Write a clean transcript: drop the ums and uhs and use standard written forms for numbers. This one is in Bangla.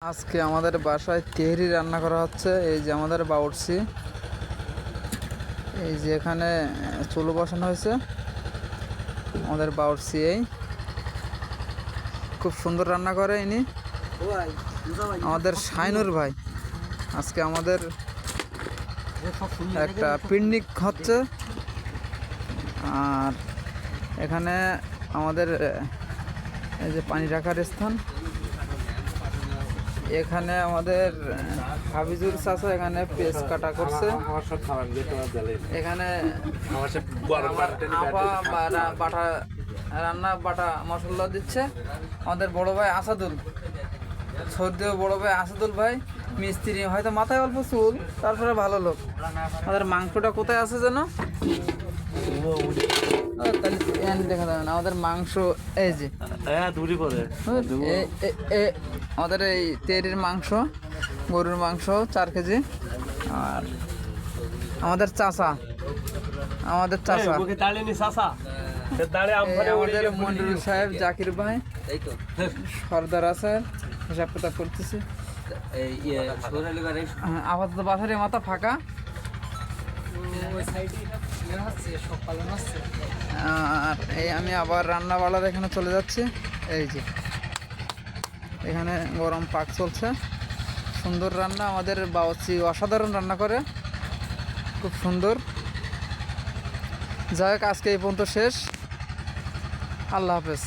আজকে আমাদের বাসায় তেহরি রান্না করা হচ্ছে। এই যে আমাদের বাউর্চি, এই যে এখানে চুলো বসানো হয়েছে। আমাদের বাউর্চি এই খুব সুন্দর রান্না করে ইনি, আমাদের শাইনুর ভাই। আজকে আমাদের একটা পিকনিক হচ্ছে। আর এখানে আমাদের এই যে পানি রাখার স্থান, এখানে আমাদের হাফিজুর চাচা এখানে পেঁয়াজ কাটা করছে। এখানে বাটা রান্না বাটা মশলা দিচ্ছে আমাদের বড় ভাই আসাদুল, সর্দিও বড় ভাই আসাদুল ভাই মিস্ত্রি, হয়তো মাথায় অল্প চুল, তারপরে ভালো লোক। আমাদের মাংসটা কোথায় আছে যেন, দেখা যাবে না। আমাদের মাংস এই যে আমাদের এই তেরির মাংস, গরুর মাংস 4 কেজি। আর আমাদের চাচা, আমাদের মন্ডল সাহেব, জাকির ভাই, সর্দার আছে, হিসাব কিতাব করতেছে। আপাতত বাসারে মাথা ফাঁকা। আর এই আমি আবার রান্না বাড়ার এখানে চলে যাচ্ছি। এই যে এখানে গরম পাক চলছে, সুন্দর রান্না। আমাদের বাউচি অসাধারণ রান্না করে, খুব সুন্দর। যাই হোক, আজকে এই পর্যন্ত শেষ। আল্লাহ হাফেজ।